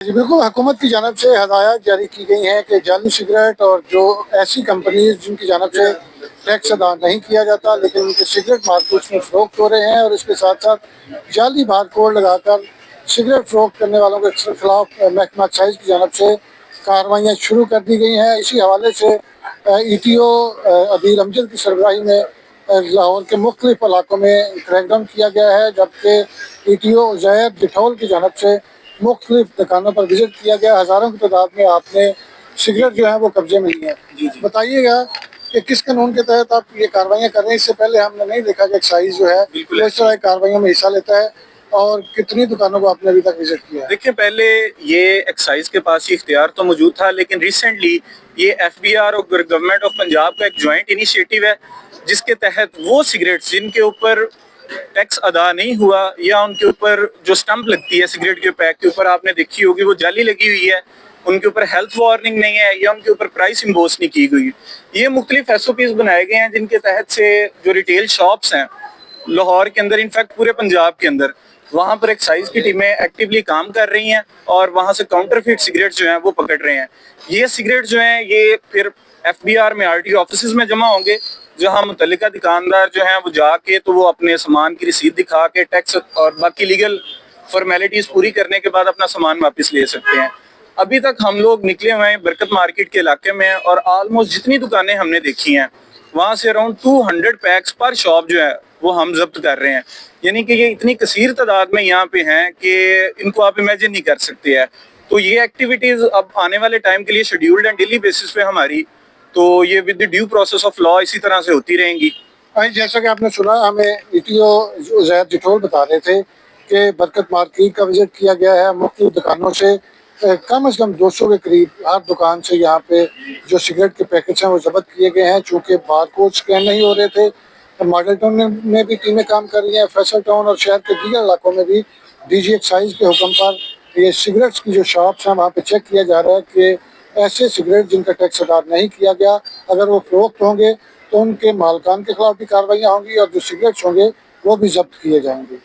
जी बिल्कुल, हुकूमत की जानब से हदायत जारी की गई हैं कि जाली सिगरेट और जो ऐसी कंपनीज जिनकी जानब से टैक्स अदा नहीं किया जाता लेकिन उनके सिगरेट मार्केट्स में फ़रोख्त हो रहे हैं, और इसके साथ साथ जाली बार कोड लगाकर सिगरेट फ़रोख्त करने वालों के खिलाफ महकमा एक्साइज की जानब से कार्रवाइयाँ शुरू कर दी गई हैं। इसी हवाले से ETO अदील अमजद की सरबराही में लाहौर के मुख्तलिफ इलाकों में क्रैकडाउन किया गया है, जबकि ETO उज़ैर जिठौल की जानब से मुख्तलिफ दुकानों पर विजिट किया गया। हज़ारों की तादाद में आपने सिगरेट जो है वो कब्जे में ली है। बताइएगा कि किस कानून के तहत आप ये कार्रवाइयाँ कर रहे हैं? इससे पहले हमने नहीं देखा कि एक्साइज जो है वो इस तरह की कार्रवाइयों में हिस्सा लेता है। और कितनी दुकानों को आपने अभी तक विजिट किया है? देखिए, पहले ये एक्साइज के पास ये इख्तियार तो मौजूद था, लेकिन रिसेंटली ये FBR और गवर्नमेंट ऑफ पंजाब का एक जॉइंट इनिशिएटिव है, जिसके तहत वो सिगरेट्स जिनके ऊपर टैक्स अदा नहीं हुआ या उनके ऊपर जो स्टंप लगती है सिगरेट के पैक के ऊपर, आपने देखी होगी वो जाली लगी हुई है, उनके ऊपर हेल्थ वार्निंग नहीं है या उनके ऊपर प्राइस इम्पोज नहीं की गई। ये मुख्तलिफ SOPs बनाए गए हैं, जिनके तहत से जो रिटेल शॉप्स हैं लाहौर के अंदर, इनफैक्ट पूरे पंजाब के अंदर, वहाँ पर एक्साइज की टीमें एक्टिवली काम कर रही हैं और वहाँ से काउंटरफिट सिगरेट जो हैं वो पकड़ रहे हैं। ये सिगरेट जो हैं ये फिर FBR में RTO ऑफिस में जमा होंगे, जहाँ मुतल्लिका दुकानदार जो हैं वो जाके तो वो अपने सामान की रसीद दिखा के टैक्स और बाकी लीगल फॉर्मेलिटीज़ पूरी करने के बाद अपना सामान वापस ले सकते हैं। अभी तक हम लोग निकले हुए हैं बरकत मार्केट के इलाके में, और ऑलमोस्ट जितनी दुकानें हमने देखी हैं वहाँ से अराउंड 200 पैक्स पर शॉप जो है वो हम जब्त कर रहे हैं। यानी कि ये इतनी कसीर तादाद में यहाँ पे हैं कि इनको आप इमेजिन नहीं कर सकते हैं। तो ये एक्टिविटीज़ अब आने वाले टाइम के लिए शेड्यूल्ड एंड डेली बेसिस पे हमारी, तो ये with the due process of law इसी तरह से होती रहेंगी। जैसा कि आपने सुना, हमें ETO उज़ैर जिठौल बता रहे थे कि बरकत मार्केट का विजिट किया गया है। मुख्तलिफ दुकानों से कम से कम 200 के करीब हर दुकान से यहाँ पे जो सिगरेट के पैकेट्स हैं वो जब्त किए गए हैं। चूँकि बारकोड स्कैन नहीं हो रहे थे, मॉडल टाउन में भी टीमें काम कर रही हैं, फैसल टाउन और शहर के दीगर इलाकों में भी DG एक्साइज के हुक्म पर ये सिगरेट्स की जो शॉप्स हैं वहाँ पे चेक किया जा रहा है कि ऐसे सिगरेट जिनका टैक्स अदा नहीं किया गया, अगर वो फरोख्त होंगे तो उनके मालकान के खिलाफ भी कार्रवाइयाँ होंगी और जो सिगरेट्स होंगे वो भी जब्त किए जाएंगे।